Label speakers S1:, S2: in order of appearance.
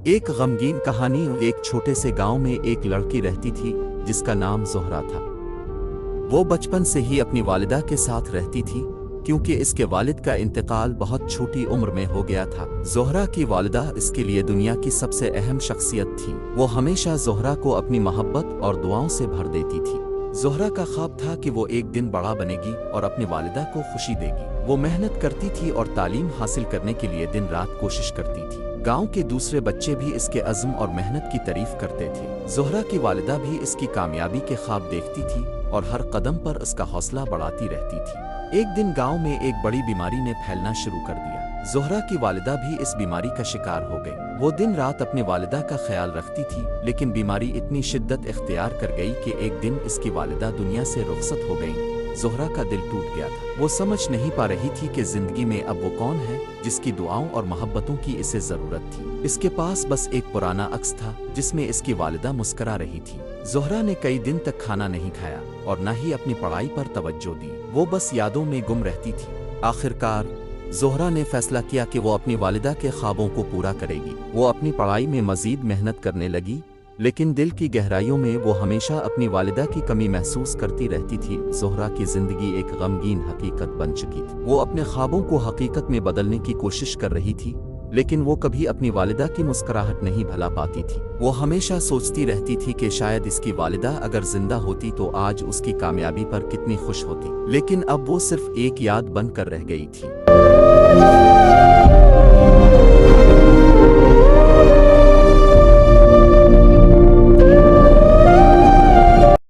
S1: ایک غمگین کہانی۔ ایک چھوٹے سے گاؤں میں ایک لڑکی رہتی تھی جس کا نام زہرا تھا۔ وہ بچپن سے ہی اپنی والدہ کے ساتھ رہتی تھی کیونکہ اس کے والد کا انتقال بہت چھوٹی عمر میں ہو گیا تھا۔ زہرا کی والدہ اس کے لیے دنیا کی سب سے اہم شخصیت تھی۔ وہ ہمیشہ زہرا کو اپنی محبت اور دعاؤں سے بھر دیتی تھی۔ زہرا کا خواب تھا کہ وہ ایک دن بڑا بنے گی اور اپنی والدہ کو خوشی دے گی۔ وہ محنت کرتی تھی اور تعلیم حاصل کرنے کے لیے دن رات کوشش کرتی تھی۔ گاؤں کے دوسرے بچے بھی اس کے عزم اور محنت کی تعریف کرتے تھے۔ زہرا کی والدہ بھی اس کی کامیابی کے خواب دیکھتی تھی اور ہر قدم پر اس کا حوصلہ بڑھاتی رہتی تھی۔ ایک دن گاؤں میں ایک بڑی بیماری نے پھیلنا شروع کر دیا۔ زہرا کی والدہ بھی اس بیماری کا شکار ہو گئی۔ وہ دن رات اپنی والدہ کا خیال رکھتی تھی، لیکن بیماری اتنی شدت اختیار کر گئی کہ ایک دن اس کی والدہ دنیا سے رخصت ہو گئی۔ زہرا کا دل ٹوٹ گیا تھا۔ وہ سمجھ نہیں پا رہی تھی کہ زندگی میں اب وہ کون ہے جس کی دعاؤں اور محبتوں کی اسے ضرورت تھی۔ اس کے پاس بس ایک پرانا عکس تھا جس میں اس کی والدہ مسکرا رہی تھی۔ زہرا نے کئی دن تک کھانا نہیں کھایا اور نہ ہی اپنی پڑھائی پر توجہ دی۔ وہ بس یادوں میں گم رہتی تھی۔ آخرکار زہرا نے فیصلہ کیا کہ وہ اپنی والدہ کے خوابوں کو پورا کرے گی۔ وہ اپنی پڑھائی میں مزید محنت کرنے لگی، لیکن دل کی گہرائیوں میں وہ ہمیشہ اپنی والدہ کی کمی محسوس کرتی رہتی تھی۔ زہرا کی زندگی ایک غمگین حقیقت بن چکی تھی۔ وہ اپنے خوابوں کو حقیقت میں بدلنے کی کوشش کر رہی تھی، لیکن وہ کبھی اپنی والدہ کی مسکراہٹ نہیں بھلا پاتی تھی۔ وہ ہمیشہ سوچتی رہتی تھی کہ شاید اس کی والدہ اگر زندہ ہوتی تو آج اس کی کامیابی پر کتنی خوش ہوتی، لیکن اب وہ صرف ایک یاد بن کر رہ گئی تھی۔